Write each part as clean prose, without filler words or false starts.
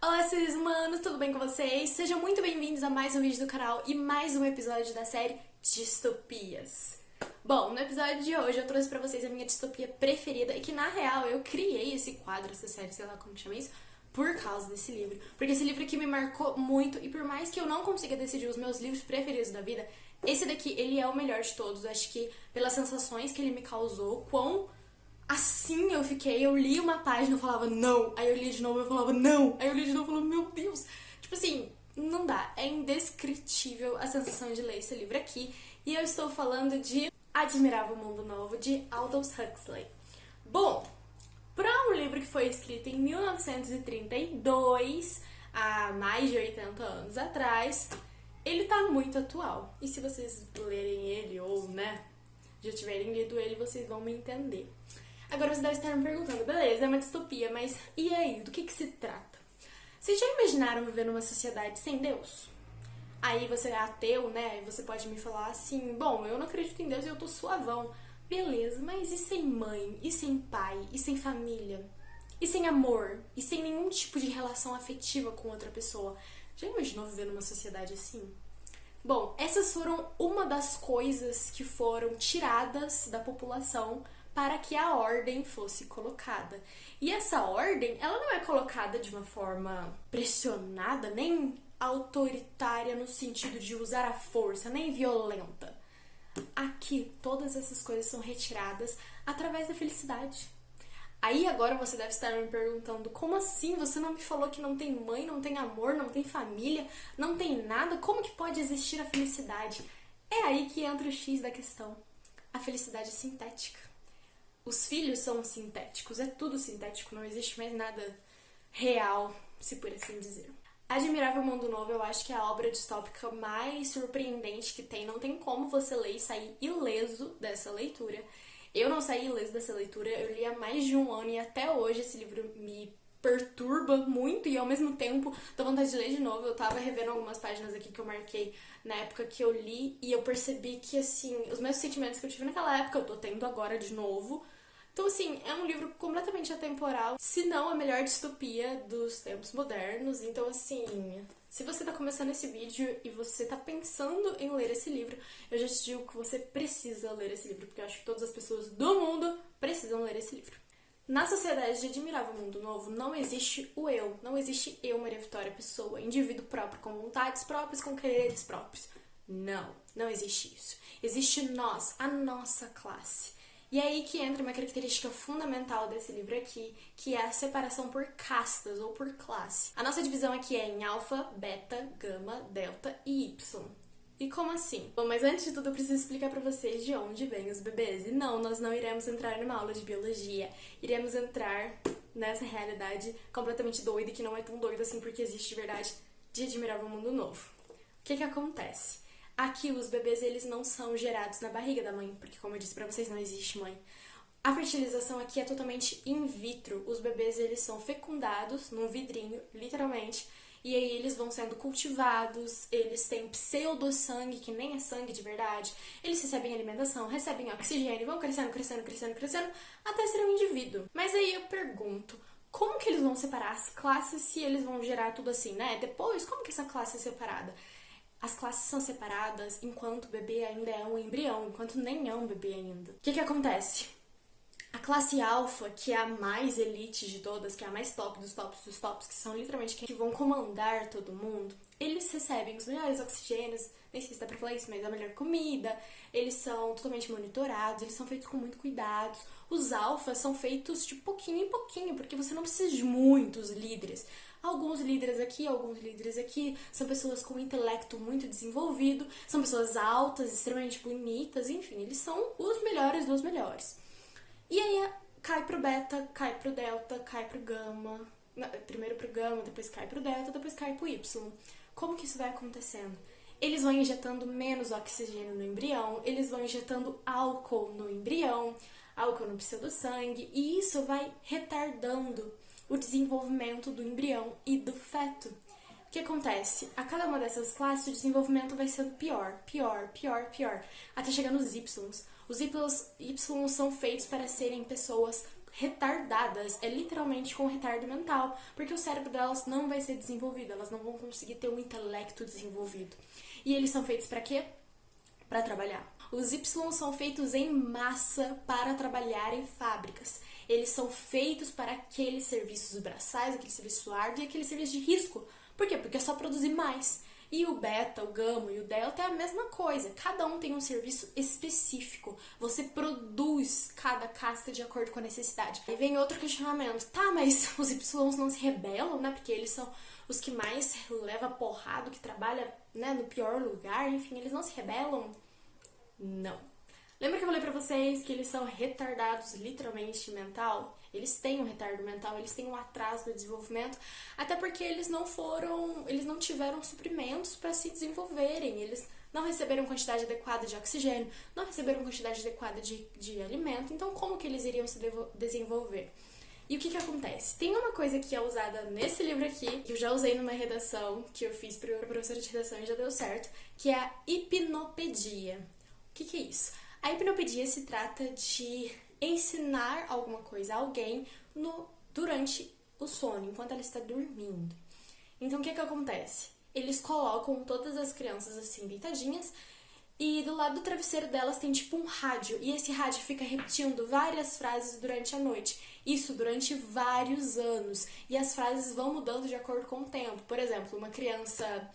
Olá, seres humanos, tudo bem com vocês? Sejam muito bem-vindos a mais um vídeo do canal e mais um episódio da série Distopias. Bom, no episódio de hoje eu trouxe pra vocês a minha distopia preferida e que, na real, eu criei esse quadro, essa série, sei lá como chama isso, por causa desse livro. Porque esse livro aqui me marcou muito e por mais que eu não consiga decidir os meus livros preferidos da vida, esse daqui, ele é o melhor de todos. Eu acho que pelas sensações que ele me causou, quão assim eu fiquei, eu li uma página e falava não, aí eu li de novo e eu falava não, aí eu li de novo e falava meu Deus. Tipo assim, não dá, é indescritível a sensação de ler esse livro aqui. E eu estou falando de Admirável Mundo Novo, de Aldous Huxley. Bom, para um livro que foi escrito em 1932, há mais de 80 anos atrás, ele tá muito atual. E se vocês lerem ele ou, né, já tiverem lido ele, vocês vão me entender. Agora você deve estar me perguntando, beleza, é uma distopia, mas e aí, do que se trata? Vocês já imaginaram viver numa sociedade sem Deus? Aí você é ateu, né? E você pode me falar assim, bom, eu não acredito em Deus e eu tô suavão. Beleza, mas e sem mãe? E sem pai? E sem família? E sem amor? E sem nenhum tipo de relação afetiva com outra pessoa? Já imaginou viver numa sociedade assim? Bom, essas foram uma das coisas que foram tiradas da população para que a ordem fosse colocada. E essa ordem, ela não é colocada de uma forma pressionada, nem autoritária no sentido de usar a força, nem violenta. Aqui, todas essas coisas são retiradas através da felicidade. Aí agora você deve estar me perguntando, como assim? Você não me falou que não tem mãe, não tem amor, não tem família, não tem nada? Como que pode existir a felicidade? É aí que entra o X da questão. A felicidade é sintética. Os filhos são sintéticos, é tudo sintético, não existe mais nada real, se por assim dizer. Admirável Mundo Novo, eu acho que é a obra distópica mais surpreendente que tem. Não tem como você ler e sair ileso dessa leitura. Eu não saí ileso dessa leitura, eu li há mais de um ano e até hoje esse livro me perturba muito e ao mesmo tempo dá vontade de ler de novo. Eu tava revendo algumas páginas aqui que eu marquei na época que eu li e eu percebi que, assim, os mesmos sentimentos que eu tive naquela época eu tô tendo agora de novo. Então, assim, é um livro completamente atemporal, se não a melhor distopia dos tempos modernos. Então, assim, se você tá começando esse vídeo e você tá pensando em ler esse livro, eu já te digo que você precisa ler esse livro, porque eu acho que todas as pessoas do mundo precisam ler esse livro. Na sociedade de Admirável Mundo Novo, não existe o eu. Não existe eu, Maria Vitória, pessoa, indivíduo próprio, com vontades próprias, com quereres próprios. Não, não existe isso. Existe nós, a nossa classe. E é aí que entra uma característica fundamental desse livro aqui, que é a separação por castas ou por classe. A nossa divisão aqui é em alfa, beta, gama, delta e y. E como assim? Bom, mas antes de tudo eu preciso explicar pra vocês de onde vêm os bebês. E não, nós não iremos entrar numa aula de biologia. Iremos entrar nessa realidade completamente doida, que não é tão doida assim porque existe de verdade, de Admirável Mundo Novo. O que acontece? Aqui os bebês, eles não são gerados na barriga da mãe, porque como eu disse pra vocês, não existe mãe. A fertilização aqui é totalmente in vitro. Os bebês, eles são fecundados num vidrinho, literalmente, e aí eles vão sendo cultivados, eles têm pseudo-sangue, que nem é sangue de verdade, eles recebem alimentação, recebem oxigênio, vão crescendo, crescendo, crescendo, crescendo, até ser um indivíduo. Mas aí eu pergunto, como que eles vão separar as classes se eles vão gerar tudo assim, né? Depois, como que essa classe é separada? As classes são separadas enquanto o bebê ainda é um embrião, enquanto nem é um bebê ainda. O que acontece? A classe alfa, que é a mais elite de todas, que é a mais top dos tops dos tops, que são literalmente quem vão comandar todo mundo, eles recebem os melhores oxigênios, nem sei se dá pra falar isso, mas a melhor comida, eles são totalmente monitorados, eles são feitos com muito cuidado. Os alfas são feitos de pouquinho em pouquinho, porque você não precisa de muitos líderes. Alguns líderes aqui, são pessoas com um intelecto muito desenvolvido, são pessoas altas, extremamente bonitas, enfim, eles são os melhores dos melhores. E aí cai pro beta, cai pro delta, cai pro gama, primeiro pro gama, depois cai pro delta, depois cai pro y. Como que isso vai acontecendo? Eles vão injetando menos oxigênio no embrião, eles vão injetando álcool no embrião, álcool no pseudo-sangue, e isso vai retardando o desenvolvimento do embrião e do feto. O que acontece? A cada uma dessas classes, o desenvolvimento vai sendo pior, até chegar nos Y. Os Y são feitos para serem pessoas retardadas, é literalmente com retardo mental, porque o cérebro delas não vai ser desenvolvido, elas não vão conseguir ter um intelecto desenvolvido. E eles são feitos para quê? Para trabalhar. Os Y são feitos em massa para trabalhar em fábricas. Eles são feitos para aqueles serviços braçais, aquele serviço árduo e aquele serviço de risco. Por quê? Porque é só produzir mais. E o beta, o gama e o delta é a mesma coisa. Cada um tem um serviço específico. Você produz cada casta de acordo com a necessidade. Aí vem outro questionamento. Tá, mas os Y não se rebelam, né? Porque eles são os que mais levam porrada, que trabalham, né, no pior lugar. Enfim, eles não se rebelam? Não. Lembra que eu falei pra vocês que eles são retardados literalmente mental? Eles têm um retardo mental, eles têm um atraso no desenvolvimento, até porque eles não tiveram suprimentos para se desenvolverem, eles não receberam quantidade adequada de oxigênio, não receberam quantidade adequada de alimento, então como que eles iriam se desenvolver? E o que acontece? Tem uma coisa que é usada nesse livro aqui, que eu já usei numa redação que eu fiz para professora de redação e já deu certo, que é a hipnopedia. O que é isso? A hipnopedia se trata de ensinar alguma coisa a alguém durante o sono, enquanto ela está dormindo. Então, o que acontece? Eles colocam todas as crianças assim, deitadinhas, e do lado do travesseiro delas tem tipo um rádio, e esse rádio fica repetindo várias frases durante a noite. Isso durante vários anos. E as frases vão mudando de acordo com o tempo. Por exemplo, uma criança,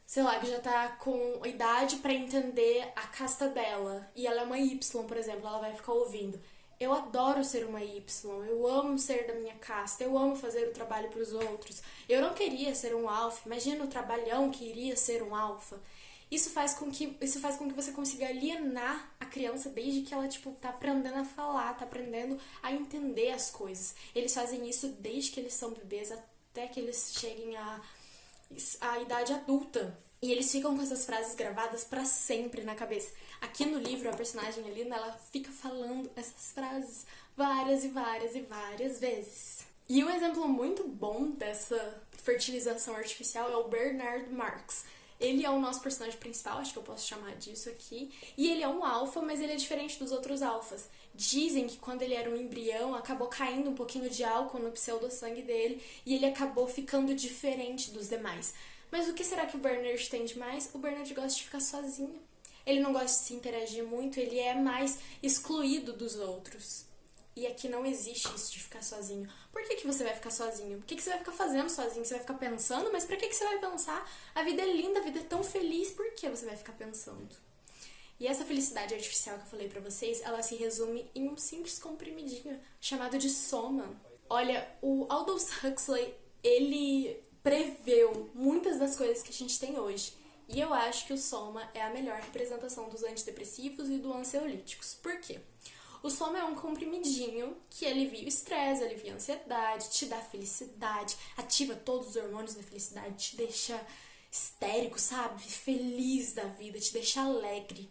sei lá, que já tá com idade pra entender a casta dela, e ela é uma Y, por exemplo, ela vai ficar ouvindo: eu adoro ser uma Y, eu amo ser da minha casta, eu amo fazer o trabalho pros outros, eu não queria ser um alfa, imagina o trabalhão que iria ser um alfa. Isso faz com que você consiga alienar a criança desde que ela, tipo, tá aprendendo a falar, tá aprendendo a entender as coisas. Eles fazem isso desde que eles são bebês até que eles cheguem à idade adulta. E eles ficam com essas frases gravadas pra sempre na cabeça. Aqui no livro, a personagem ali, ela fica falando essas frases várias e várias e várias vezes. E um exemplo muito bom dessa fertilização artificial é o Bernard Marx. Ele é o nosso personagem principal, acho que eu posso chamar disso aqui. E ele é um alfa, mas ele é diferente dos outros alfas. Dizem que quando ele era um embrião, acabou caindo um pouquinho de álcool no pseudo-sangue dele e ele acabou ficando diferente dos demais. Mas o que será que o Bernard tem demais? O Bernard gosta de ficar sozinho. Ele não gosta de se interagir muito, ele é mais excluído dos outros. E aqui não existe isso de ficar sozinho. Por que você vai ficar sozinho? O que você vai ficar fazendo sozinho? Você vai ficar pensando? Mas pra que você vai pensar? A vida é linda, a vida é tão feliz, por que você vai ficar pensando? E essa felicidade artificial que eu falei pra vocês, ela se resume em um simples comprimidinho chamado de soma. Olha, o Aldous Huxley, ele preveu muitas das coisas que a gente tem hoje. E eu acho que o soma é a melhor representação dos antidepressivos e dos ansiolíticos. Por quê? O soma é um comprimidinho que alivia o estresse, alivia a ansiedade, te dá felicidade, ativa todos os hormônios da felicidade, te deixa histérico, sabe? Feliz da vida, te deixa alegre.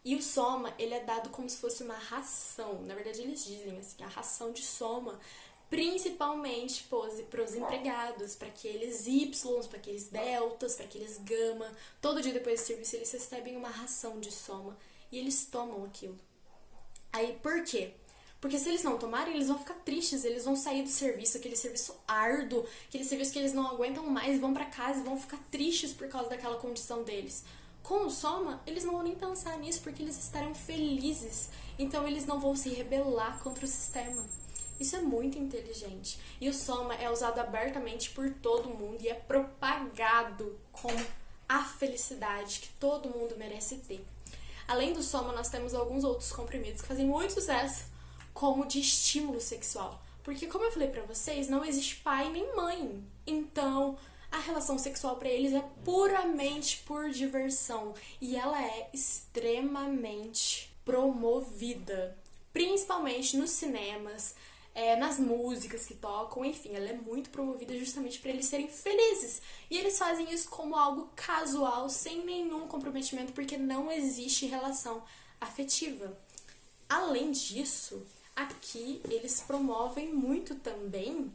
E o soma, ele é dado como se fosse uma ração. Na verdade, eles dizem assim, a ração de soma, principalmente para os empregados, para aqueles Y, para aqueles deltas, para aqueles gama. Todo dia depois do serviço, eles recebem uma ração de soma e eles tomam aquilo. Aí, por quê? Porque se eles não tomarem, eles vão ficar tristes, eles vão sair do serviço, aquele serviço árduo, aquele serviço que eles não aguentam mais, vão pra casa e vão ficar tristes por causa daquela condição deles. Com o soma, eles não vão nem pensar nisso, porque eles estarão felizes, então eles não vão se rebelar contra o sistema. Isso é muito inteligente. E o soma é usado abertamente por todo mundo e é propagado como a felicidade que todo mundo merece ter. Além do soma, nós temos alguns outros comprimidos que fazem muito sucesso, como de estímulo sexual. Porque, como eu falei pra vocês, não existe pai nem mãe. Então, a relação sexual pra eles é puramente por diversão. E ela é extremamente promovida. Principalmente nos cinemas, nas músicas que tocam, enfim, ela é muito promovida justamente para eles serem felizes. E eles fazem isso como algo casual, sem nenhum comprometimento, porque não existe relação afetiva. Além disso, aqui eles promovem muito também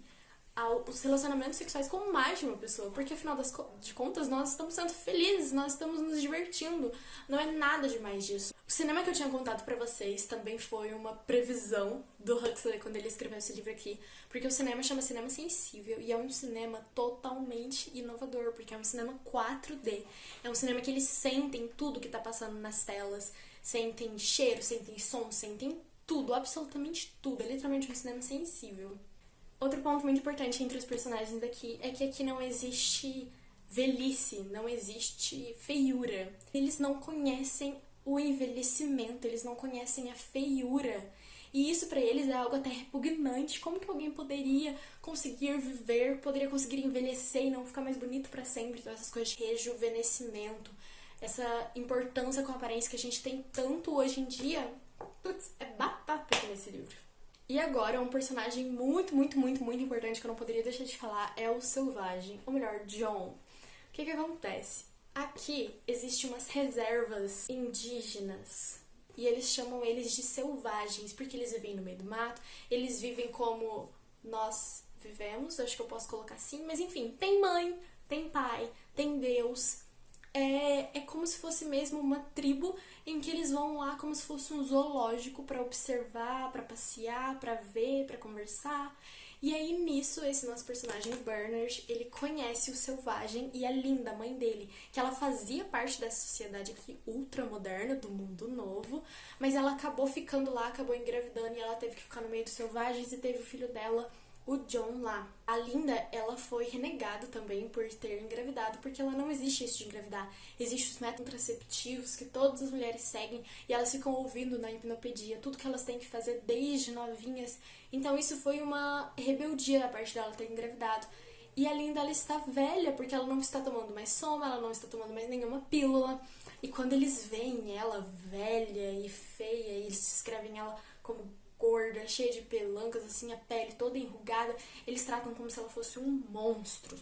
os relacionamentos sexuais com mais de uma pessoa, porque afinal de contas nós estamos sendo felizes, nós estamos nos divertindo, não é nada demais disso. cinema que eu tinha contado pra vocês também foi uma previsão do Huxley quando ele escreveu esse livro aqui, porque o cinema chama Cinema Sensível e é um cinema totalmente inovador, porque é um cinema 4D. É um cinema que eles sentem tudo que tá passando nas telas, sentem cheiro, sentem som, sentem tudo, absolutamente tudo. É literalmente um cinema sensível. Outro ponto muito importante entre os personagens aqui é que aqui não existe velhice, não existe feiura. Eles não conhecem o envelhecimento, eles não conhecem a feiura. E isso pra eles é algo até repugnante. Como que alguém poderia conseguir viver, poderia conseguir envelhecer e não ficar mais bonito pra sempre? Então essas coisas de rejuvenescimento, essa importância com a aparência que a gente tem tanto hoje em dia, putz, é batata aqui nesse livro. E agora, um personagem muito, muito, muito, muito importante que eu não poderia deixar de falar é o Selvagem, ou melhor, John. O que acontece? Aqui existem umas reservas indígenas e eles chamam eles de selvagens porque eles vivem no meio do mato, eles vivem como nós vivemos, acho que eu posso colocar assim, mas enfim, tem mãe, tem pai, tem Deus. É como se fosse mesmo uma tribo em que eles vão lá como se fosse um zoológico pra observar, pra passear, pra ver, pra conversar. E aí nisso, esse nosso personagem, o Bernard, ele conhece o Selvagem e a Linda, a mãe dele, que ela fazia parte dessa sociedade aqui ultramoderna, do mundo novo, mas ela acabou ficando lá, acabou engravidando e ela teve que ficar no meio dos selvagens e teve o filho dela, o John, lá. A Linda, ela foi renegada também por ter engravidado, porque ela não existe isso de engravidar. Existem os métodos contraceptivos que todas as mulheres seguem e elas ficam ouvindo na hipnopedia tudo que elas têm que fazer desde novinhas. Então isso foi uma rebeldia da parte dela ter engravidado. E a Linda, ela está velha, porque ela não está tomando mais soma, ela não está tomando mais nenhuma pílula. E quando eles veem ela velha e feia, e eles descrevem ela como gorda, cheia de pelancas, assim, a pele toda enrugada, eles tratam como se ela fosse um monstro.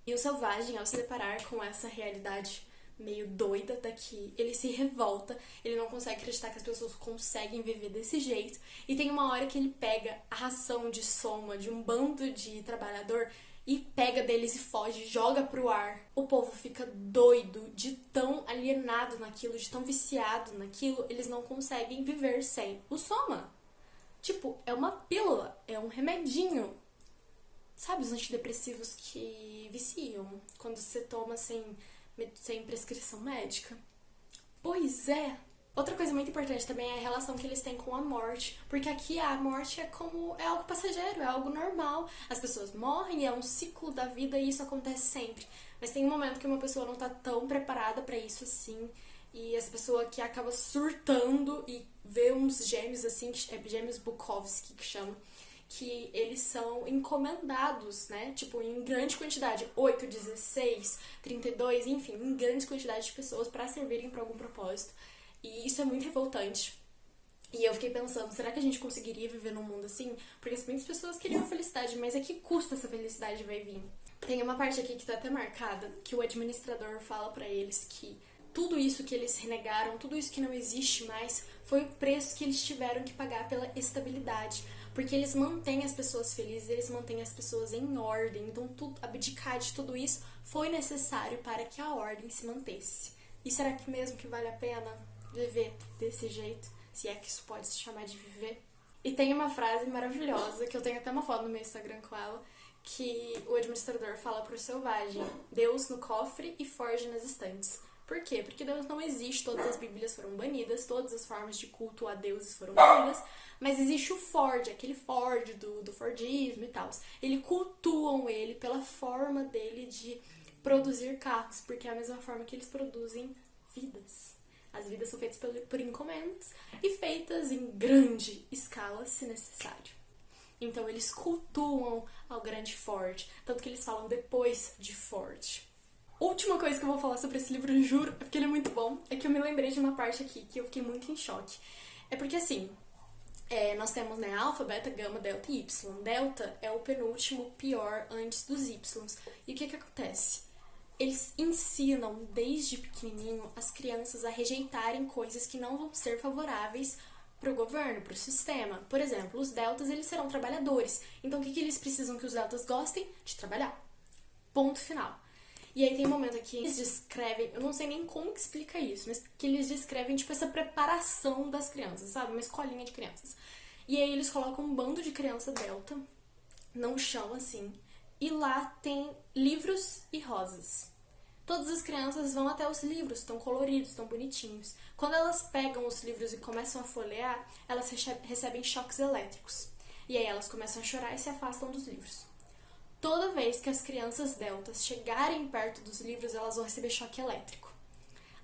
E o Selvagem, ao se deparar com essa realidade meio doida daqui, ele se revolta, ele não consegue acreditar que as pessoas conseguem viver desse jeito, e tem uma hora que ele pega a ração de soma de um bando de trabalhador e pega deles e foge, joga pro ar. O povo fica doido de tão alienado naquilo, de tão viciado naquilo, eles não conseguem viver sem o soma. Tipo, é uma pílula, é um remedinho. Sabe os antidepressivos que viciam quando você toma sem prescrição médica? Pois é. Outra coisa muito importante também é a relação que eles têm com a morte, porque aqui a morte é algo passageiro, é algo normal. As pessoas morrem, é um ciclo da vida e isso acontece sempre. Mas tem um momento que uma pessoa não tá tão preparada pra isso assim, e essa pessoa que acaba surtando e vê uns gêmeos assim, gêmeos Bukowski que chamam, que eles são encomendados, né? Tipo, em grande quantidade, 8, 16, 32, enfim, em grande quantidade de pessoas pra servirem pra algum propósito. E isso é muito revoltante. E eu fiquei pensando, será que a gente conseguiria viver num mundo assim? Porque muitas pessoas queriam felicidade, mas a que custo essa felicidade vai vir? Tem uma parte aqui que tá até marcada, que o administrador fala pra eles que tudo isso que eles renegaram, tudo isso que não existe mais, foi o preço que eles tiveram que pagar pela estabilidade. Porque eles mantêm as pessoas felizes, eles mantêm as pessoas em ordem. Então, abdicar de tudo isso foi necessário para que a ordem se mantesse. E será que mesmo que vale a pena viver desse jeito? Se é que isso pode se chamar de viver? E tem uma frase maravilhosa, que eu tenho até uma foto no meu Instagram com ela, que o administrador fala pro Selvagem: Deus no cofre e forge nas estantes. Por quê? Porque Deus não existe, todas as bíblias foram banidas, todas as formas de culto a deuses foram banidas, mas existe o Ford, aquele Ford do Fordismo e tal. Eles cultuam ele pela forma dele de produzir carros, porque é a mesma forma que eles produzem vidas. As vidas são feitas por encomendas e feitas em grande escala, se necessário. Então eles cultuam ao grande Ford, tanto que eles falam depois de Ford. Última coisa que eu vou falar sobre esse livro, juro, é porque ele é muito bom, é que eu me lembrei de uma parte aqui que eu fiquei muito em choque. É porque assim, nós temos, né, alfa, beta, gama, delta e y. Delta é o penúltimo pior antes dos y. E o que acontece? Eles ensinam desde pequenininho as crianças a rejeitarem coisas que não vão ser favoráveis para o governo, para o sistema. Por exemplo, os deltas, eles serão trabalhadores. Então, o que eles precisam que os deltas gostem? De trabalhar. Ponto final. E aí tem um momento aqui que eles descrevem, eu não sei nem como que explica isso, mas que eles descrevem, tipo, essa preparação das crianças, sabe? Uma escolinha de crianças. E aí eles colocam um bando de criança delta no chão, assim, e lá tem livros e rosas. Todas as crianças vão até os livros, estão coloridos, estão bonitinhos. Quando elas pegam os livros e começam a folhear, elas recebem choques elétricos. E aí elas começam a chorar e se afastam dos livros. Toda vez que as crianças deltas chegarem perto dos livros, elas vão receber choque elétrico.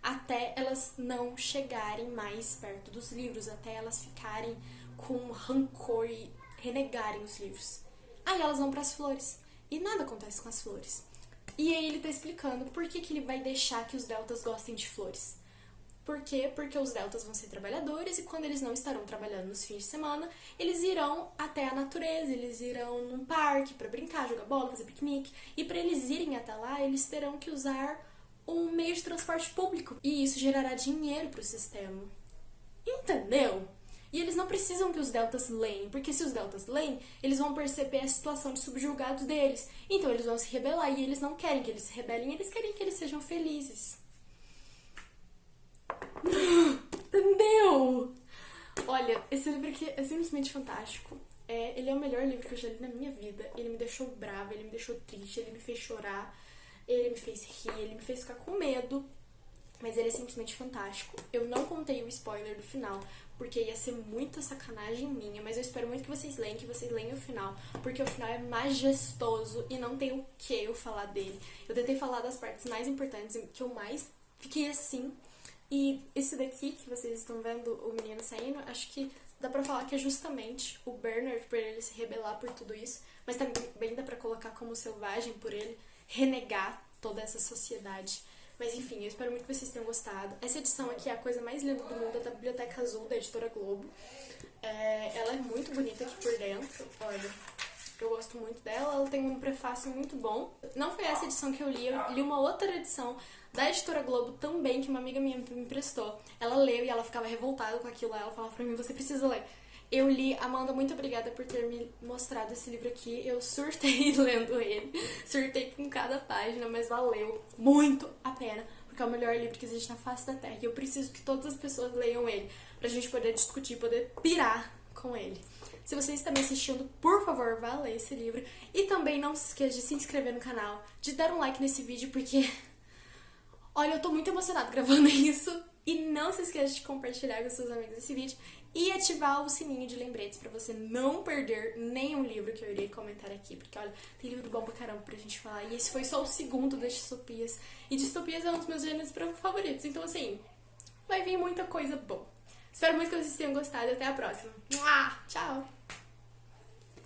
Até elas não chegarem mais perto dos livros, até elas ficarem com rancor e renegarem os livros. Aí elas vão para as flores. E nada acontece com as flores. E aí ele tá explicando por que ele vai deixar que os deltas gostem de flores. Por quê? Porque os deltas vão ser trabalhadores e quando eles não estarão trabalhando nos fins de semana, eles irão até a natureza, eles irão num parque para brincar, jogar bola, fazer piquenique. E para eles irem até lá, eles terão que usar um meio de transporte público. E isso gerará dinheiro para o sistema. Entendeu? E eles não precisam que os deltas leem, porque se os deltas leem, eles vão perceber a situação de subjugados deles. Então eles vão se rebelar e eles não querem que eles se rebelem, eles querem que eles sejam felizes. Entendeu? Olha, esse livro aqui é simplesmente fantástico. Ele é o melhor livro que eu já li na minha vida. Ele me deixou brava, ele me deixou triste, ele me fez chorar, ele me fez rir, ele me fez ficar com medo. Mas ele é simplesmente fantástico. Eu não contei o spoiler do final, porque ia ser muita sacanagem minha, mas eu espero muito que vocês leiam o final, porque o final é majestoso e não tem o que eu falar dele. Eu tentei falar das partes mais importantes, que eu mais fiquei assim. E esse daqui, que vocês estão vendo o menino saindo, acho que dá pra falar que é justamente o Bernard, por ele se rebelar por tudo isso, mas também dá pra colocar como selvagem por ele renegar toda essa sociedade. Mas enfim, eu espero muito que vocês tenham gostado. Essa edição aqui é a coisa mais linda do mundo, é da Biblioteca Azul, da Editora Globo. Ela é muito bonita aqui por dentro, olha. Eu gosto muito dela, ela tem um prefácio muito bom. Não foi essa edição que eu li uma outra edição da Editora Globo também, que uma amiga minha me emprestou. Ela leu e ela ficava revoltada com aquilo, ela falava pra mim, você precisa ler. Eu li, Amanda, muito obrigada por ter me mostrado esse livro aqui. Eu surtei lendo ele. Surtei com cada página, mas valeu muito a pena. Porque é o melhor livro que existe na face da Terra. E eu preciso que todas as pessoas leiam ele. Pra gente poder discutir, poder pirar com ele. Se você está me assistindo, por favor, vá ler esse livro. E também não se esqueça de se inscrever no canal, de dar um like nesse vídeo, porque... Olha, eu tô muito emocionada gravando isso. E não se esqueça de compartilhar com seus amigos esse vídeo. E ativar o sininho de lembretes pra você não perder nenhum livro que eu irei comentar aqui. Porque, olha, tem livro bom pra caramba pra gente falar. E esse foi só o segundo das distopias. E distopias é um dos meus gêneros favoritos. Então, assim, vai vir muita coisa boa. Espero muito que vocês tenham gostado e até a próxima. Tchau!